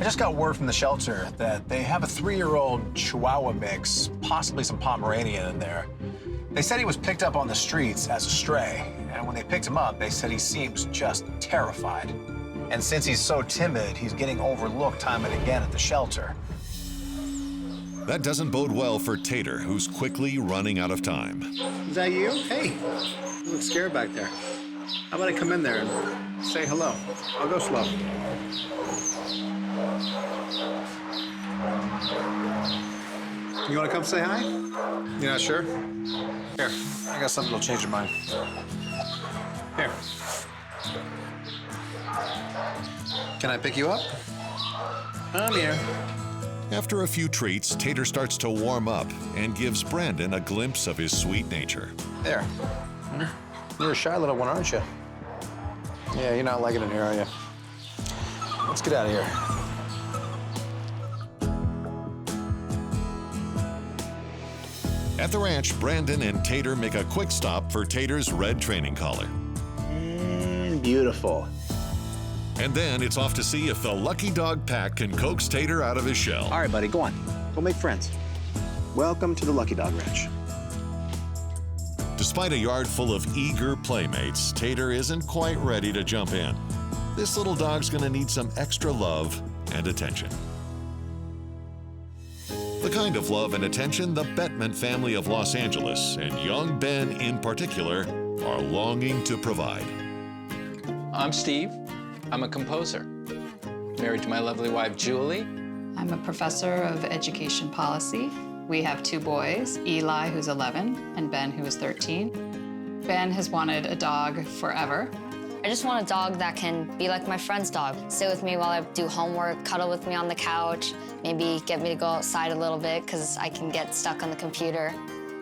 I just got word from the shelter that they have a 3-year-old Chihuahua mix, possibly some Pomeranian in there. They said he was picked up on the streets as a stray, and when they picked him up, they said he seems just terrified. And since he's so timid, he's getting overlooked time and again at the shelter. That doesn't bode well for Tater, who's quickly running out of time. Is that you? Hey, you look scared back there. How about I come in there and say hello? I'll go slow. You want to come say hi? You're not sure? Here, I got something that'll change your mind. Here. Can I pick you up? I'm here. After a few treats, Tater starts to warm up and gives Brandon a glimpse of his sweet nature. There. You're a shy little one, aren't you? Yeah, you're not liking it here, are you? Let's get out of here. At the ranch, Brandon and Tater make a quick stop for Tater's red training collar. Beautiful. And then it's off to see if the Lucky Dog pack can coax Tater out of his shell. All right, buddy, go on. Go make friends. Welcome to the Lucky Dog Ranch. Despite a yard full of eager playmates, Tater isn't quite ready to jump in. This little dog's gonna need some extra love and attention. The kind of love and attention the Bettman family of Los Angeles, and young Ben in particular, are longing to provide. I'm Steve. I'm a composer. Married to my lovely wife, Julie. I'm a professor of education policy. We have 2 boys, Eli, who's 11, and Ben, who is 13. Ben has wanted a dog forever. I just want a dog that can be like my friend's dog. Sit with me while I do homework, cuddle with me on the couch, maybe get me to go outside a little bit because I can get stuck on the computer.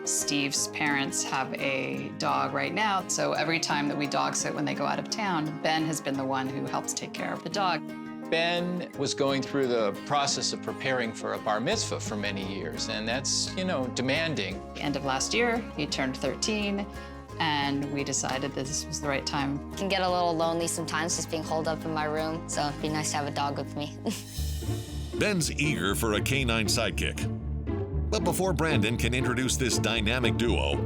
Steve's parents have a dog right now, so every time that we dog sit when they go out of town, Ben has been the one who helps take care of the dog. Ben was going through the process of preparing for a bar mitzvah for many years, and that's, demanding. At the end of last year, he turned 13, and we decided that this was the right time. I can get a little lonely sometimes just being holed up in my room, so it'd be nice to have a dog with me. Ben's eager for a canine sidekick. But before Brandon can introduce this dynamic duo,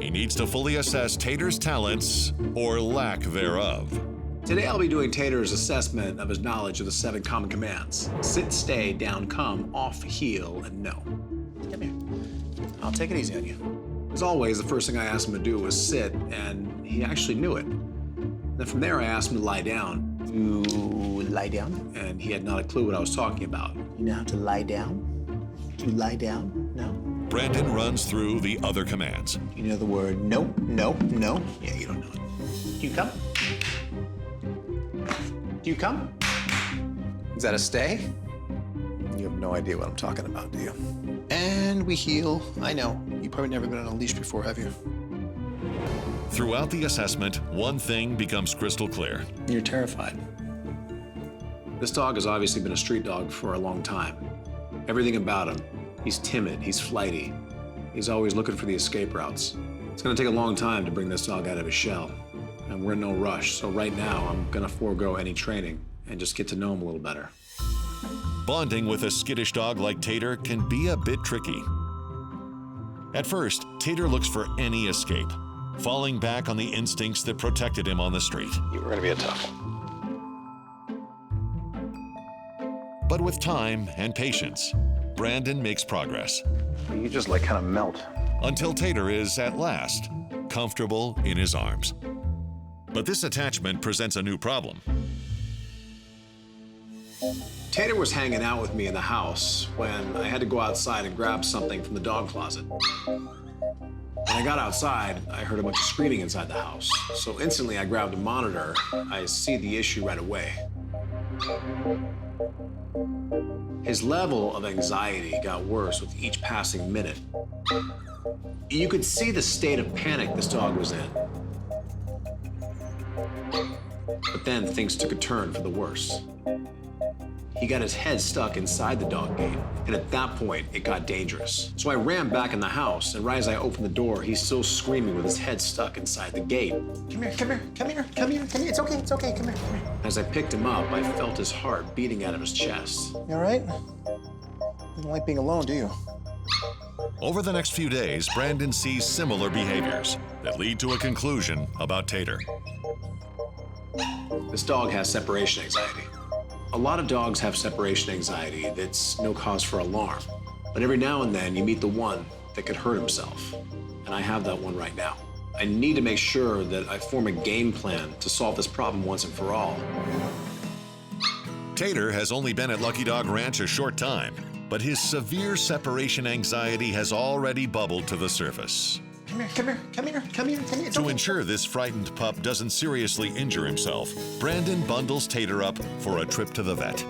he needs to fully assess Tater's talents, or lack thereof. Today I'll be doing Tater's assessment of his knowledge of the 7 common commands. Sit, stay, down, come, off, heel, and no. Come here. I'll take it easy on you. As always, the first thing I asked him to do was sit, and he actually knew it. Then from there, I asked him to lie down. You lie down? And he had not a clue what I was talking about. You know how to lie down? Do you lie down? No? Brandon runs through the other commands. You know the word no, no, no? Yeah, you don't know it. Do you come? Do you come? Is that a stay? You have no idea what I'm talking about, do you? And we heel. I know. You've probably never been on a leash before, have you? Throughout the assessment, one thing becomes crystal clear. You're terrified. This dog has obviously been a street dog for a long time. Everything about him, he's timid, he's flighty. He's always looking for the escape routes. It's gonna take a long time to bring this dog out of his shell. And we're in no rush, so right now I'm gonna forego any training and just get to know him a little better. Bonding with a skittish dog like Tater can be a bit tricky. At first, Tater looks for any escape, falling back on the instincts that protected him on the street. You were gonna be a tough one. But with time and patience, Brandon makes progress. You just kind of melt. Until Tater is, at last, comfortable in his arms. But this attachment presents a new problem. Tater was hanging out with me in the house when I had to go outside and grab something from the dog closet. When I got outside, I heard a bunch of screaming inside the house. So instantly I grabbed a monitor. I see the issue right away. His level of anxiety got worse with each passing minute. You could see the state of panic this dog was in. But then things took a turn for the worse. he got his head stuck inside the dog gate. And at that point, it got dangerous. So I ran back in the house, and right as I opened the door, he's still screaming with his head stuck inside the gate. Come here, come here, come here, come here, come here. It's okay, come here, come here. As I picked him up, I felt his heart beating out of his chest. You all right? You don't like being alone, do you? Over the next few days, Brandon sees similar behaviors that lead to a conclusion about Tater. This dog has separation anxiety. A lot of dogs have separation anxiety that's no cause for alarm. But every now and then, you meet the one that could hurt himself. And I have that one right now. I need to make sure that I form a game plan to solve this problem once and for all. Tater has only been at Lucky Dog Ranch a short time, but his severe separation anxiety has already bubbled to the surface. Come here, come here, come here, come here, come here. To ensure this frightened pup doesn't seriously injure himself, Brandon bundles Tater up for a trip to the vet.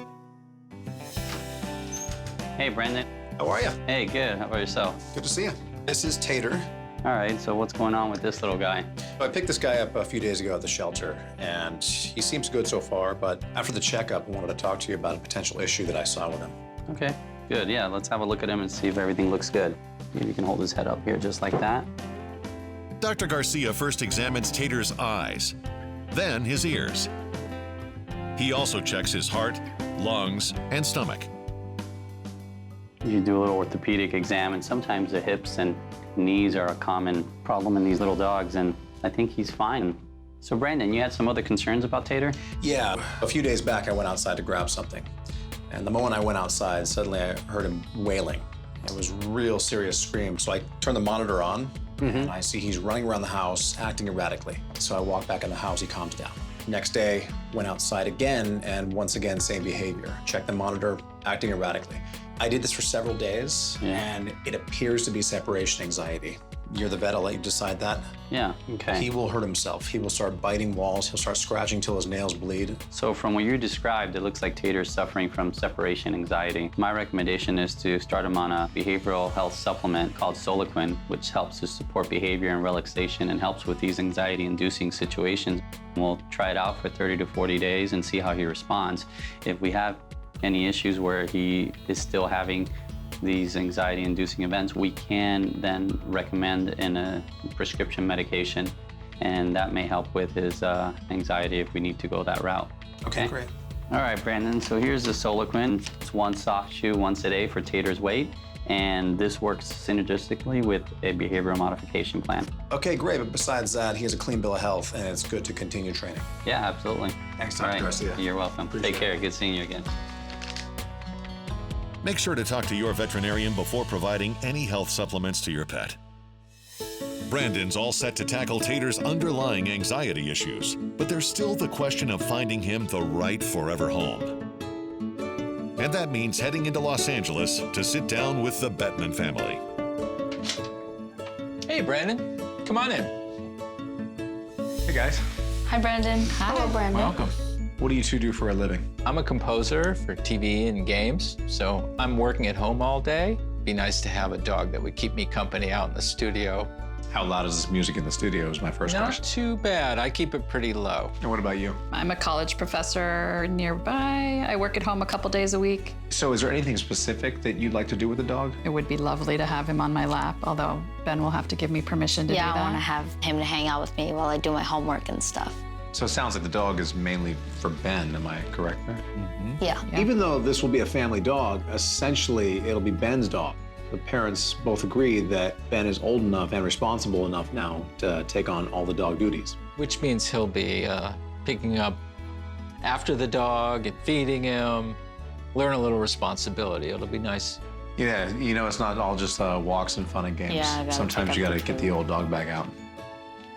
Hey, Brandon. How are you? Hey, good. How about yourself? Good to see you. This is Tater. All right, so what's going on with this little guy? I picked this guy up a few days ago at the shelter, and he seems good so far, but after the checkup, I wanted to talk to you about a potential issue that I saw with him. Okay, good. Yeah, let's have a look at him and see if everything looks good. Maybe you can hold his head up here just like that. Dr. Garcia first examines Tater's eyes, then his ears. He also checks his heart, lungs, and stomach. You do a little orthopedic exam, and sometimes the hips and knees are a common problem in these little dogs, and I think he's fine. So, Brandon, you had some other concerns about Tater? Yeah, a few days back, I went outside to grab something. And the moment I went outside, suddenly I heard him wailing. It was a real serious scream. So I turned the monitor on, and I see he's running around the house, acting erratically. So I walk back in the house, he calms down. Next day, went outside again, and once again, same behavior. Checked the monitor, acting erratically. I did this for several days, and it appears to be separation anxiety. You're the vet, I'll let you decide that. Yeah, okay. He will hurt himself. He will start biting walls. He'll start scratching till his nails bleed. So from what you described, it looks like Tater's suffering from separation anxiety. My recommendation is to start him on a behavioral health supplement called Soliquin, which helps to support behavior and relaxation and helps with these anxiety-inducing situations. We'll try it out for 30 to 40 days and see how he responds. If we have any issues where he is still having these anxiety-inducing events, we can then recommend a prescription medication, and that may help with his anxiety if we need to go that route. Okay, great. All right, Brandon, so here's the Soliquin. It's one soft chew once a day for Tater's weight, and this works synergistically with a behavioral modification plan. Okay, great, but besides that, he has a clean bill of health, and it's good to continue training. Yeah, absolutely. Thanks, All Dr. right. Garcia. You're welcome. Take care. Good seeing you again. Make sure to talk to your veterinarian before providing any health supplements to your pet. Brandon's all set to tackle Tater's underlying anxiety issues, but there's still the question of finding him the right forever home. And that means heading into Los Angeles to sit down with the Bettman family. Hey, Brandon, come on in. Hey, guys. Hi, Brandon. Hello, Brandon. Welcome. What do you two do for a living? I'm a composer for TV and games, so I'm working at home all day. Be nice to have a dog that would keep me company out in the studio. How loud is this music in the studio is my first Not question. too bad. I keep it pretty low. And what about you? I'm a college professor nearby. I work at home a couple days a week. So is there anything specific that you'd like to do with the dog? It would be lovely to have him on my lap, although Ben will have to give me permission to do Yeah, that. I want to have him to hang out with me while I do my homework and stuff. So it sounds like the dog is mainly for Ben, am I correct there? Yeah. Yeah. Even though this will be a family dog, essentially it'll be Ben's dog. The parents both agree that Ben is old enough and responsible enough now to take on all the dog duties. Which means he'll be picking up after the dog and feeding him, learn a little responsibility. It'll be nice. Yeah, you know, it's not all just walks and fun and games. Yeah, I gotta Sometimes pick you up gotta the get the old dog bag out.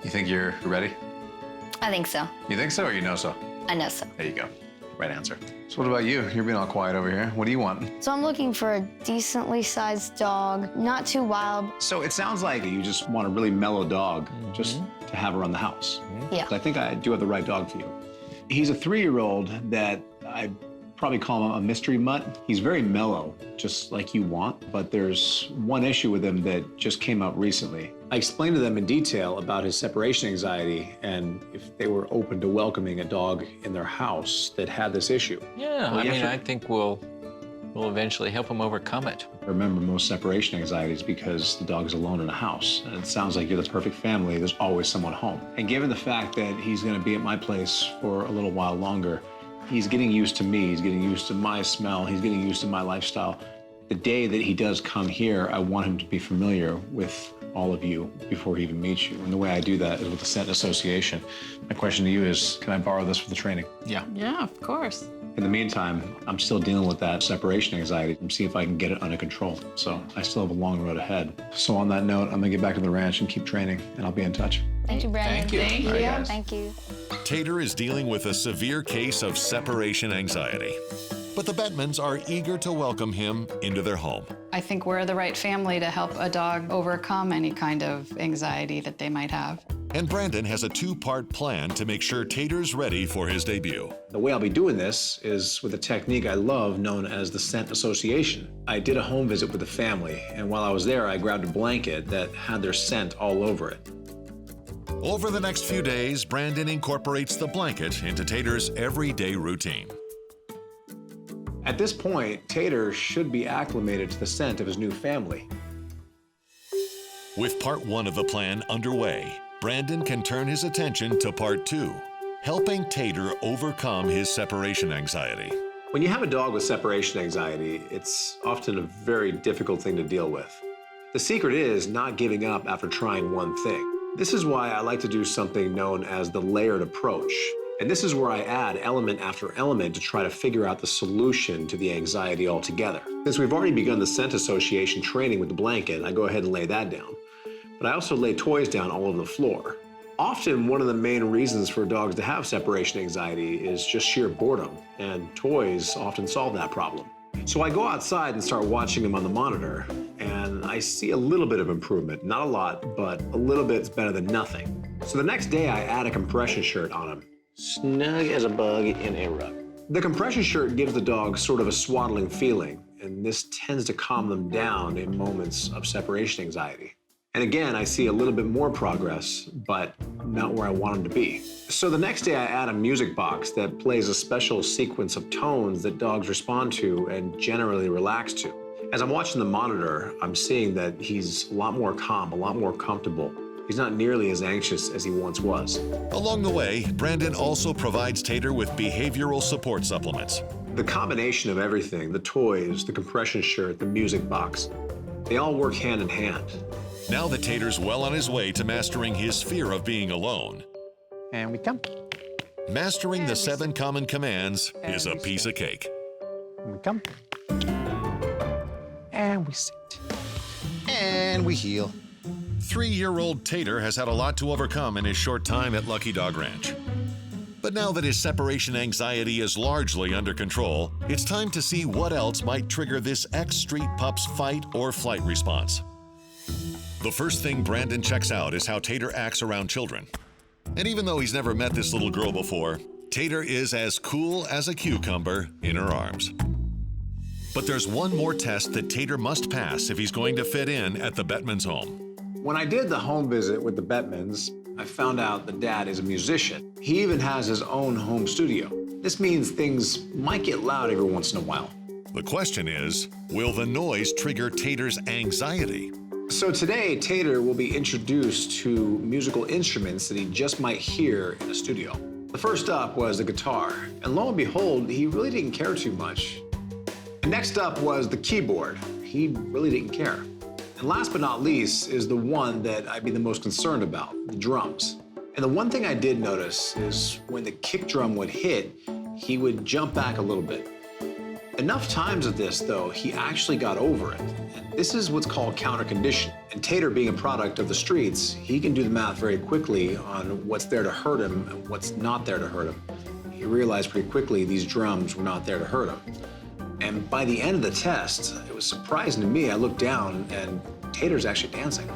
You think you're ready? I think so. You think so or you know so? I know so. There you go. Right answer. So what about you? You're being all quiet over here. What do you want? So I'm looking for a decently sized dog, not too wild. So it sounds like you just want a really mellow dog just to have around the house. Yeah. I think I do have the right dog for you. He's a 3-year-old that I probably call him a mystery mutt. He's very mellow, just like you want, but there's one issue with him that just came up recently. I explained to them in detail about his separation anxiety and if they were open to welcoming a dog in their house that had this issue. Yeah, Well, I mean, after- I think we'll eventually help him overcome it. Remember, most separation anxiety is because the dog is alone in a house. And it sounds like you're the perfect family. There's always someone home. And given the fact that he's going to be at my place for a little while longer, he's getting used to me. He's getting used to my smell. He's getting used to my lifestyle. The day that he does come here, I want him to be familiar with all of you before he even meets you. And the way I do that is with the scent association. My question to you is, can I borrow this for the training? Yeah. Yeah, of course. In the meantime, I'm still dealing with that separation anxiety and see if I can get it under control. So I still have a long road ahead. So on that note, I'm gonna get back to the ranch and keep training, and I'll be in touch. Thank you, Brandon. Thank you. Thank you. All right, guys. Thank you. Tater is dealing with a severe case of separation anxiety. But the Bettmans are eager to welcome him into their home. I think we're the right family to help a dog overcome any kind of anxiety that they might have. And Brandon has a two-part plan to make sure Tater's ready for his debut. The way I'll be doing this is with a technique I love known as the scent association. I did a home visit with the family, and while I was there, I grabbed a blanket that had their scent all over it. Over the next few days, Brandon incorporates the blanket into Tater's everyday routine. At this point, Tater should be acclimated to the scent of his new family. With part one of the plan underway, Brandon can turn his attention to part two, helping Tater overcome his separation anxiety. When you have a dog with separation anxiety, it's often a very difficult thing to deal with. The secret is not giving up after trying one thing. This is why I like to do something known as the layered approach. And this is where I add element after element to try to figure out the solution to the anxiety altogether. Since we've already begun the scent association training with the blanket, I go ahead and lay that down. But I also lay toys down all over the floor. Often, one of the main reasons for dogs to have separation anxiety is just sheer boredom, and toys often solve that problem. So I go outside and start watching them on the monitor, and I see a little bit of improvement. Not a lot, but a little bit's better than nothing. So the next day, I add a compression shirt on him. Snug as a bug in a rug. The compression shirt gives the dog sort of a swaddling feeling, and this tends to calm them down in moments of separation anxiety. And again, I see a little bit more progress, but not where I want them to be. So the next day I add a music box that plays a special sequence of tones that dogs respond to and generally relax to. As I'm watching the monitor, I'm seeing that he's a lot more calm, a lot more comfortable. He's not nearly as anxious as he once was. Along the way, Brandon also provides Tater with behavioral support supplements. The combination of everything, the toys, the compression shirt, the music box, they all work hand in hand. Now that Tater's well on his way to mastering his fear of being alone, And we come. mastering the 7 common commands is a piece of cake. And we come. And we sit. And we heal. 3-year-old Tater has had a lot to overcome in his short time at Lucky Dog Ranch. But now that his separation anxiety is largely under control, it's time to see what else might trigger this ex-street pup's fight or flight response. The first thing Brandon checks out is how Tater acts around children. And even though he's never met this little girl before, Tater is as cool as a cucumber in her arms. But there's one more test that Tater must pass if he's going to fit in at the Bettmans' home. When I did the home visit with the Bettmans, I found out the dad is a musician. He even has his own home studio. This means things might get loud every once in a while. The question is, will the noise trigger Tater's anxiety? So today, Tater will be introduced to musical instruments that he just might hear in a studio. The first up was the guitar, and lo and behold, he really didn't care too much. And next up was the keyboard. He really didn't care. And last but not least is the one that I'd be the most concerned about, the drums. And the one thing I did notice is when the kick drum would hit, he would jump back a little bit. Enough times of this, though, he actually got over it. And this is what's called counter condition. And Tater, being a product of the streets, he can do the math very quickly on what's there to hurt him and what's not there to hurt him. He realized pretty quickly these drums were not there to hurt him. And by the end of the test, it was surprising to me. I looked down and Tater's actually dancing.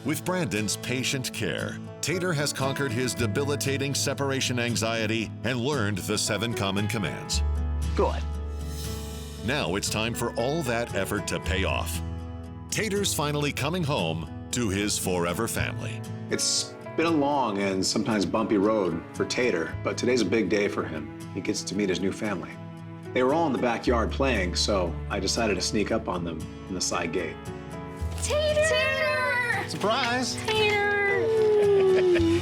With Brandon's patient care, Tater has conquered his debilitating separation anxiety and learned the 7 common commands. Good. Now it's time for all that effort to pay off. Tater's finally coming home to his forever family. It's been a long and sometimes bumpy road for Tater, but today's a big day for him. He gets to meet his new family. They were all in the backyard playing, so I decided to sneak up on them in the side gate. Tater! Surprise! Tater!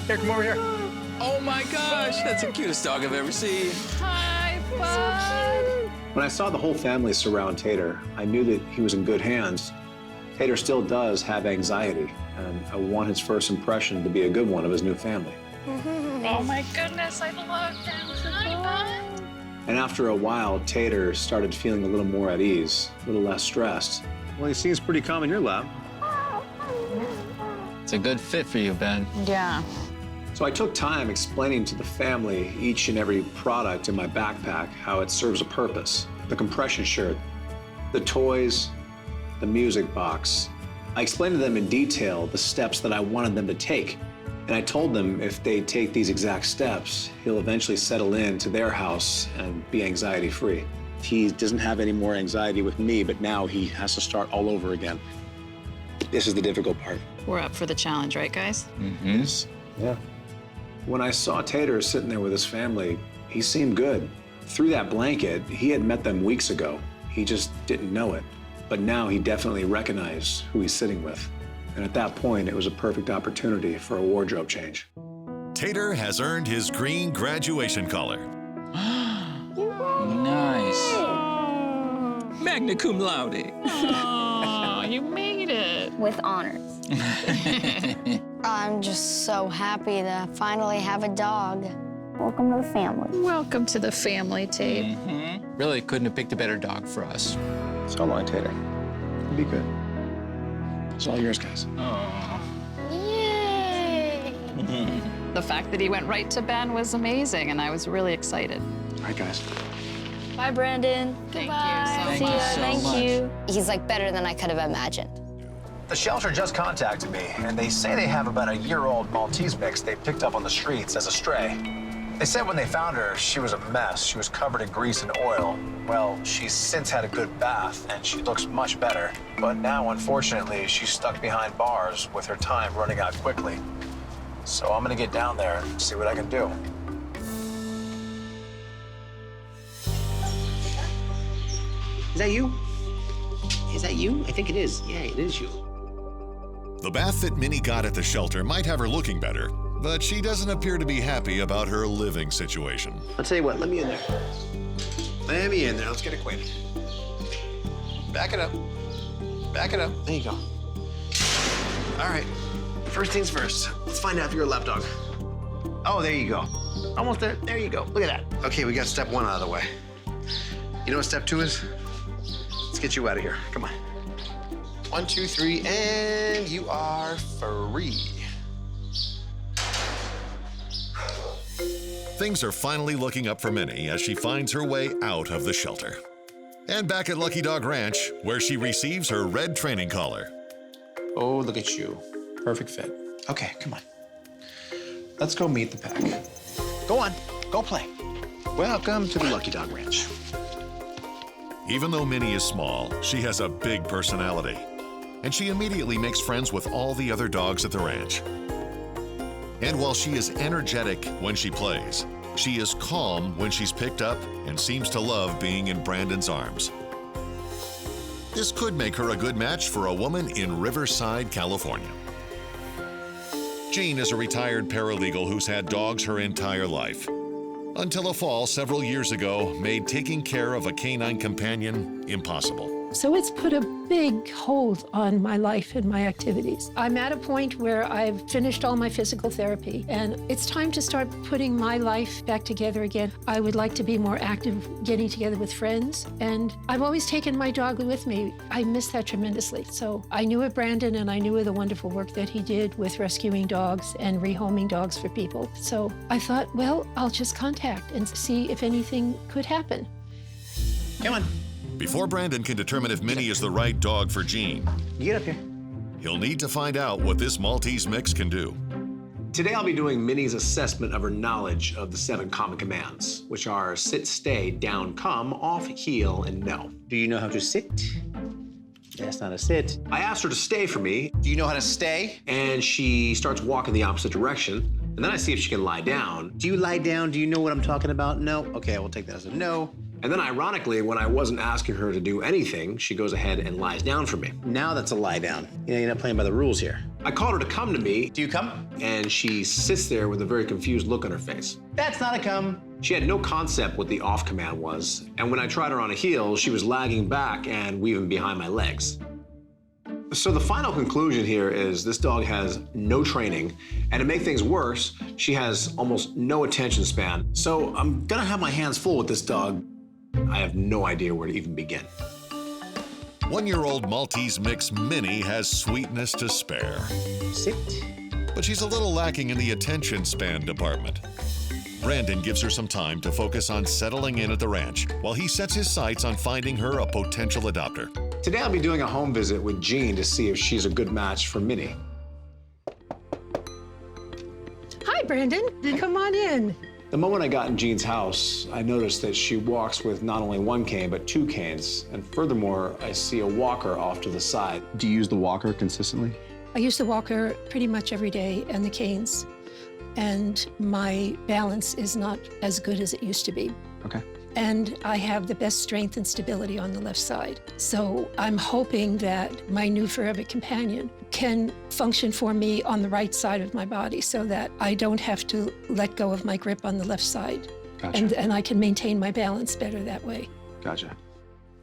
Here, come over here. Oh my gosh, that's the cutest dog I've ever seen. Hi, bud. When I saw the whole family surround Tater, I knew that he was in good hands. Tater still does have anxiety, and I want his first impression to be a good one of his new family. Oh my goodness, I love him. Hi, bud. And after a while, Tater started feeling a little more at ease, a little less stressed. Well, he seems pretty calm in your lap. It's a good fit for you, Ben. Yeah. So I took time explaining to the family each and every product in my backpack, how it serves a purpose. The compression shirt, the toys, the music box. I explained to them in detail the steps that I wanted them to take. And I told them if they take these exact steps, he'll eventually settle into their house and be anxiety-free. He doesn't have any more anxiety with me, but now he has to start all over again. This is the difficult part. We're up for the challenge, right, guys? Yeah. When I saw Tater sitting there with his family, he seemed good. Through that blanket, he had met them weeks ago. He just didn't know it. But now he definitely recognized who he's sitting with. And at that point, it was a perfect opportunity for a wardrobe change. Tater has earned his green graduation collar. Nice. Magna cum laude. Oh, you made it. With honors. I'm just so happy to finally have a dog. Welcome to the family. Welcome to the family, Tate. Really couldn't have picked a better dog for us. So long, Tater. It'll be good. It's all yours, guys. Yay! The fact that he went right to Ben was amazing, and I was really excited. All right, guys. Bye, Brandon. Thank Goodbye. you so See much. ya. so Thank much. you. He's like better than I could have imagined. The shelter just contacted me, and they say they have about a year-old Maltese mix they picked up on the streets as a stray. They said when they found her, she was a mess. She was covered in grease and oil. Well, she's since had a good bath, and she looks much better. But now, unfortunately, she's stuck behind bars with her time running out quickly. So I'm gonna get down there and see what I can do. Is that you? Is that you? I think it is. Yeah, it is you. The bath that Minnie got at the shelter might have her looking better, but she doesn't appear to be happy about her living situation. I'll tell you what, let me in there. Let me in there. Let's get acquainted. Back it up. Back it up. There you go. All right. First things first. Let's find out if you're a lap dog. Oh, there you go. Almost there. There you go. Look at that. Okay, we got step 1 out of the way. You know what step 2 is? Let's get you out of here. Come on. 1, 2, 3, and you are free. Things are finally looking up for Minnie as she finds her way out of the shelter. And back at Lucky Dog Ranch, where she receives her red training collar. Oh, look at you. Perfect fit. Okay, come on. Let's go meet the pack. Go on, go play. Welcome to the Lucky Dog Ranch. Even though Minnie is small, she has a big personality. And she immediately makes friends with all the other dogs at the ranch. And while she is energetic when she plays, she is calm when she's picked up and seems to love being in Brandon's arms. This could make her a good match for a woman in Riverside, California. Jean is a retired paralegal who's had dogs her entire life, until a fall several years ago made taking care of a canine companion impossible. So it's put a big hold on my life and my activities. I'm at a point where I've finished all my physical therapy, and it's time to start putting my life back together again. I would like to be more active, getting together with friends, and I've always taken my dog with me. I miss that tremendously. So I knew of Brandon, and I knew of the wonderful work that he did with rescuing dogs and rehoming dogs for people. So I thought, well, I'll just contact and see if anything could happen. Come on. Before Brandon can determine if Minnie is the right dog for Jean, You get up here. he'll need to find out what this Maltese mix can do. Today I'll be doing Minnie's assessment of her knowledge of the 7 common commands, which are sit, stay, down, come, off, heel, and no. Do you know how to sit? That's not a sit. I asked her to stay for me, Do you know how to stay? and she starts walking the opposite direction. And then I see if she can lie down. Do you lie down? Do you know what I'm talking about? No? Okay, I will take that as a no. And then ironically, when I wasn't asking her to do anything, she goes ahead and lies down for me. Now that's a lie down. You know, you're not playing by the rules here. I called her to come to me, Do you come? and she sits there with a very confused look on her face. That's not a come. She had no concept what the off command was, and when I tried her on a heel, she was lagging back and weaving behind my legs. So the final conclusion here is this dog has no training, and to make things worse, she has almost no attention span. So I'm gonna have my hands full with this dog. I have no idea where to even begin. 1-year-old Maltese mix Minnie has sweetness to spare, Sit. but she's a little lacking in the attention span department. Brandon gives her some time to focus on settling in at the ranch while he sets his sights on finding her a potential adopter. Today I'll be doing a home visit with Jean to see if she's a good match for Minnie. Hi, Brandon. Come on in. The moment I got in Jean's house, I noticed that she walks with not only 1 cane, but 2 canes. And furthermore, I see a walker off to the side. Do you use the walker consistently? I use the walker pretty much every day and the canes, and my balance is not as good as it used to be. Okay. And I have the best strength and stability on the left side. So I'm hoping that my new forever companion can function for me on the right side of my body so that I don't have to let go of my grip on the left side. Gotcha. And I can maintain my balance better that way. Gotcha.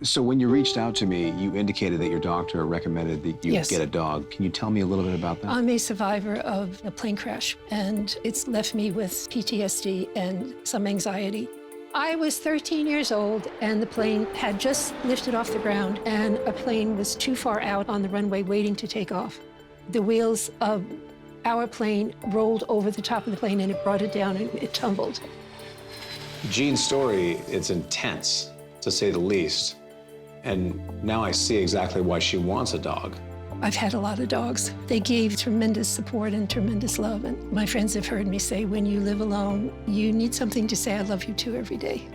So when you reached out to me, you indicated that your doctor recommended that you Yes. get a dog. Can you tell me a little bit about that? I'm a survivor of a plane crash, and it's left me with PTSD and some anxiety. I was 13 years old, and the plane had just lifted off the ground, and a plane was too far out on the runway waiting to take off. The wheels of our plane rolled over the top of the plane, and it brought it down, and it tumbled. Jean's story, it's intense, to say the least. And now I see exactly why she wants a dog. I've had a lot of dogs. They gave tremendous support and tremendous love. And my friends have heard me say, when you live alone, you need something to say I love you to every day.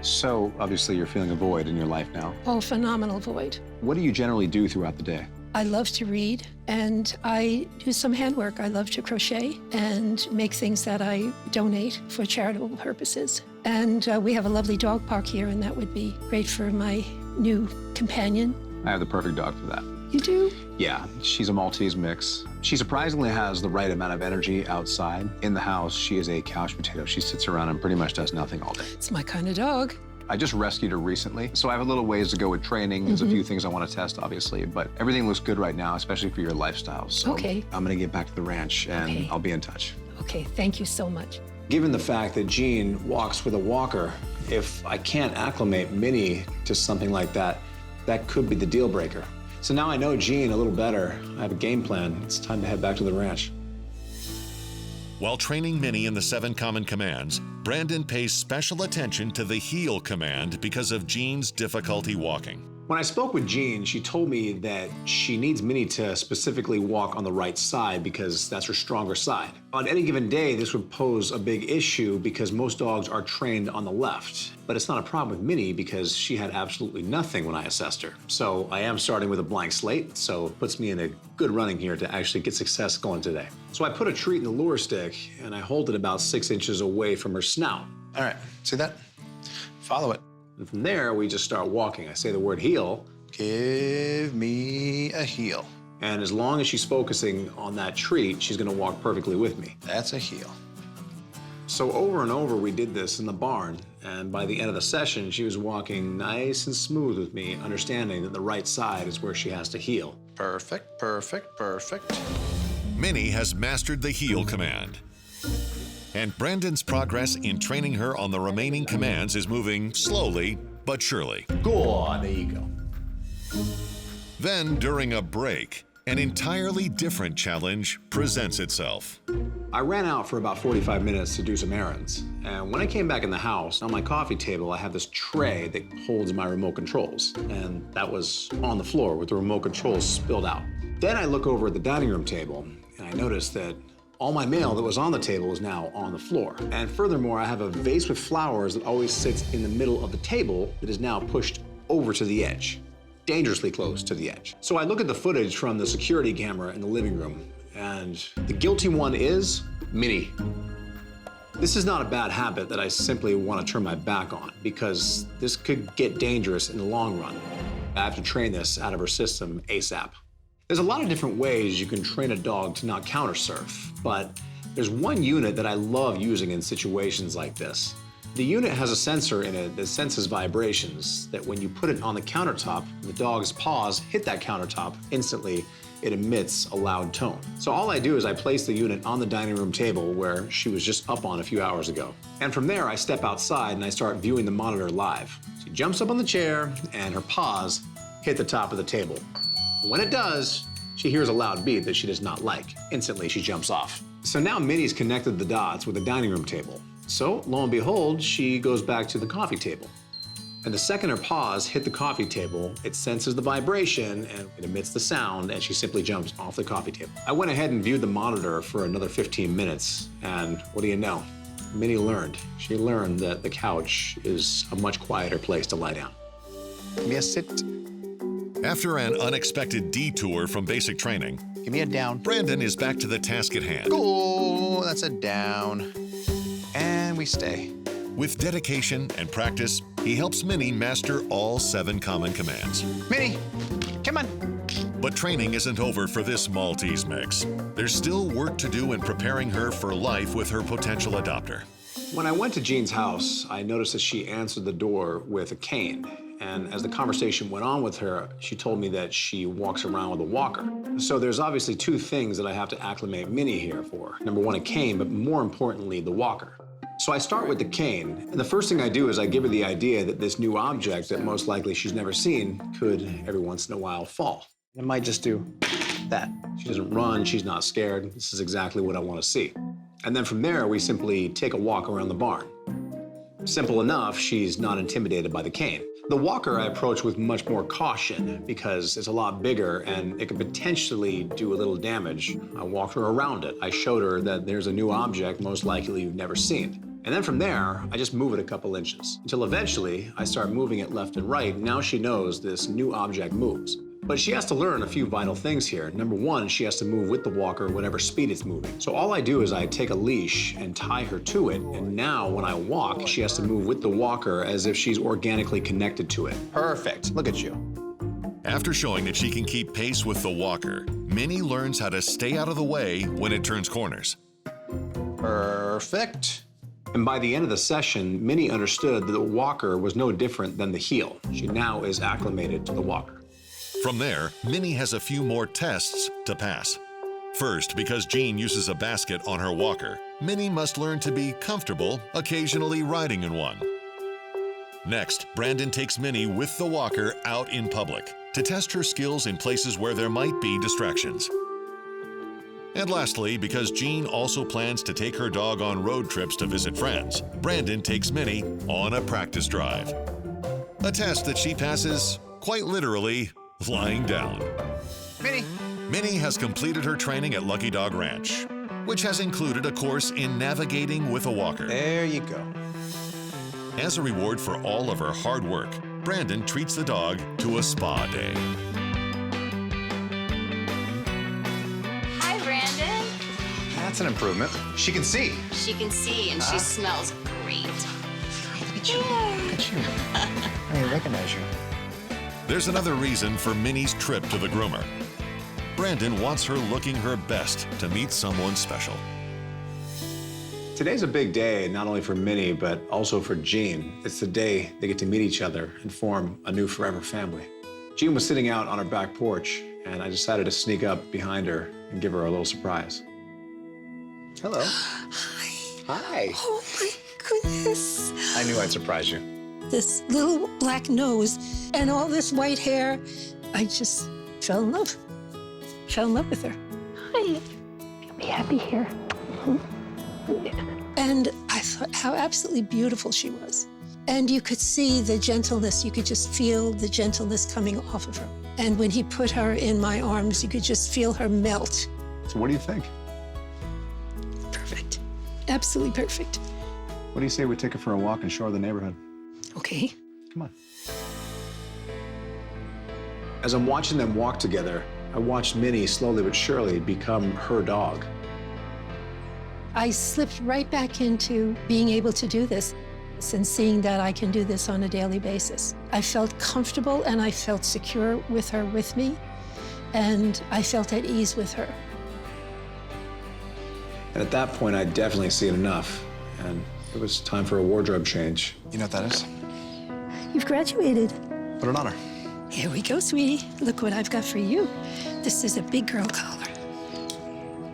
So obviously you're feeling a void in your life now. Oh, phenomenal void. What do you generally do throughout the day? I love to read, and I do some handwork. I love to crochet and make things that I donate for charitable purposes. And we have a lovely dog park here, and that would be great for my new companion. I have the perfect dog for that. You do? Yeah, she's a Maltese mix. She surprisingly has the right amount of energy outside. In the house, she is a couch potato. She sits around and pretty much does nothing all day. It's my kind of dog. I just rescued her recently, so I have a little ways to go with training. There's a few things I want to test, obviously, but everything looks good right now, especially for your lifestyle. So Okay. I'm gonna get back to the ranch, and Okay. I'll be in touch. Okay, thank you so much. Given the fact that Jean walks with a walker, if I can't acclimate Minnie to something like that, that could be the deal breaker. So now I know Jean a little better. I have a game plan. It's time to head back to the ranch. While training Minnie in the 7 common commands, Brandon pays special attention to the heel command because of Jean's difficulty walking. When I spoke with Jean, she told me that she needs Minnie to specifically walk on the right side because that's her stronger side. On any given day, this would pose a big issue because most dogs are trained on the left. But it's not a problem with Minnie because she had absolutely nothing when I assessed her. So I am starting with a blank slate, so it puts me in a good running here to actually get success going today. So I put a treat in the lure stick and I hold it about 6 inches away from her snout. All right, see that? Follow it. And from there, we just start walking. I say the word heel, Give me a heel. and as long as she's focusing on that treat, she's gonna walk perfectly with me. That's a heel. So over and over, we did this in the barn, and by the end of the session, she was walking nice and smooth with me, understanding that the right side is where she has to heel. Perfect, perfect, perfect. Minnie has mastered the heel command. And Brandon's progress in training her on the remaining commands is moving slowly but surely. Good, there you go. Then, during a break, an entirely different challenge presents itself. I ran out for about 45 minutes to do some errands, and when I came back in the house, on my coffee table, I have this tray that holds my remote controls, and that was on the floor with the remote controls spilled out. Then I look over at the dining room table, and I notice that All my mail that was on the table is now on the floor. And furthermore, I have a vase with flowers that always sits in the middle of the table that is now pushed over to the edge, dangerously close to the edge. So I look at the footage from the security camera in the living room, and the guilty one is Minnie. This is not a bad habit that I simply want to turn my back on, because this could get dangerous in the long run. I have to train this out of her system ASAP. There's a lot of different ways you can train a dog to not counter-surf, but there's one unit that I love using in situations like this. The unit has a sensor in it that senses vibrations, that when you put it on the countertop, the dog's paws hit that countertop, instantly it emits a loud tone. So all I do is I place the unit on the dining room table where she was just up on a few hours ago. And from there, I step outside and I start viewing the monitor live. She jumps up on the chair and her paws hit the top of the table. When it does, she hears a loud beep that she does not like. Instantly, she jumps off. So now Minnie's connected the dots with the dining room table. So lo and behold, she goes back to the coffee table. And the second her paws hit the coffee table, it senses the vibration and it emits the sound, and she simply jumps off the coffee table. I went ahead and viewed the monitor for another 15 minutes, and what do you know? Minnie learned. She learned that the couch is a much quieter place to lie down. Give me a sit. After an unexpected detour from basic training, Give me a down. Brandon is back to the task at hand. Oh, that's a down. And we stay. With dedication and practice, he helps Minnie master all 7 common commands. Minnie, come on. But training isn't over for this Maltese mix. There's still work to do in preparing her for life with her potential adopter. When I went to Jean's house, I noticed that she answered the door with a cane. And as the conversation went on with her, she told me that she walks around with a walker. So there's obviously 2 things that I have to acclimate Minnie here for. Number 1, a cane, but more importantly, the walker. So I start with the cane, and the first thing I do is I give her the idea that this new object that most likely she's never seen could, every once in a while, fall. It might just do that. She doesn't run, she's not scared. This is exactly what I want to see. And then from there, we simply take a walk around the barn. Simple enough, she's not intimidated by the cane. The walker I approach with much more caution because it's a lot bigger and it could potentially do a little damage. I walked her around it. I showed her that there's a new object most likely you've never seen. And then from there, I just move it a couple inches until eventually I start moving it left and right. Now she knows this new object moves. But she has to learn a few vital things here. Number 1, she has to move with the walker whatever speed it's moving. So all I do is I take a leash and tie her to it, and now when I walk, she has to move with the walker as if she's organically connected to it. Perfect. Look at you. After showing that she can keep pace with the walker, Minnie learns how to stay out of the way when it turns corners. Perfect. And by the end of the session, Minnie understood that the walker was no different than the heel. She now is acclimated to the walker. From there, Minnie has a few more tests to pass. First, because Jean uses a basket on her walker, Minnie must learn to be comfortable occasionally riding in one. Next, Brandon takes Minnie with the walker out in public to test her skills in places where there might be distractions. And lastly, because Jean also plans to take her dog on road trips to visit friends, Brandon takes Minnie on a practice drive. A test that she passes, quite literally, lying down. Minnie. Minnie has completed her training at Lucky Dog Ranch, which has included a course in navigating with a walker. There you go. As a reward for all of her hard work, Brandon treats the dog to a spa day. Hi, Brandon. That's an improvement. She can see. She can see and she smells great. Look at you. Look at you. I recognize you. There's another reason for Minnie's trip to the groomer. Brandon wants her looking her best to meet someone special. Today's a big day, not only for Minnie, but also for Jean. It's the day they get to meet each other and form a new forever family. Jean was sitting out on her back porch, and I decided to sneak up behind her and give her a little surprise. Hello. Hi. Oh, my goodness. I knew I'd surprise you. This little black nose and all this white hair. I just fell in love. Fell in love with her. Hi. You'll be happy here. And I thought how absolutely beautiful she was. And you could see the gentleness. You could just feel the gentleness coming off of her. And when he put her in my arms, you could just feel her melt. So what do you think? absolutely perfect. What do you say we take her for a walk and show her the neighborhood? Okay. Come on. As I'm watching them walk together, I watched Minnie slowly but surely become her dog. I slipped right back into being able to do this and seeing that I can do this on a daily basis. I felt comfortable and I felt secure with her with me, and I felt at ease with her. And at that point, I'd definitely seen enough, and it was time for a wardrobe change. You know what that is? You've graduated. What an honor. Here we go, sweetie. Look what I've got for you. This is a big girl collar.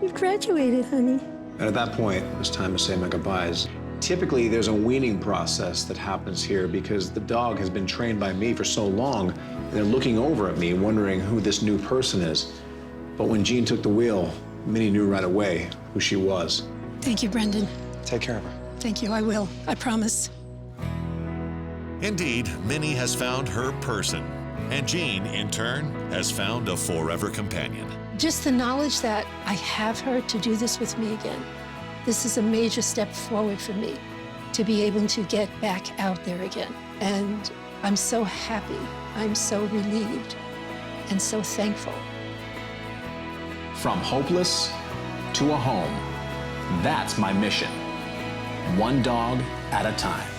You've graduated, honey. And at that point, it was time to say my goodbyes. Typically, there's a weaning process that happens here because the dog has been trained by me for so long, and they're looking over at me, wondering who this new person is. But when Jean took the wheel, Minnie knew right away who she was. Thank you, Brendan. Take care of her. Thank you, I will. I promise. Indeed, Minnie has found her person, and Jean, in turn, has found a forever companion. Just the knowledge that I have her to do this with me again. This is a major step forward for me to be able to get back out there again. And I'm so happy, I'm so relieved, and so thankful. From hopeless to a home, that's my mission. One dog at a time.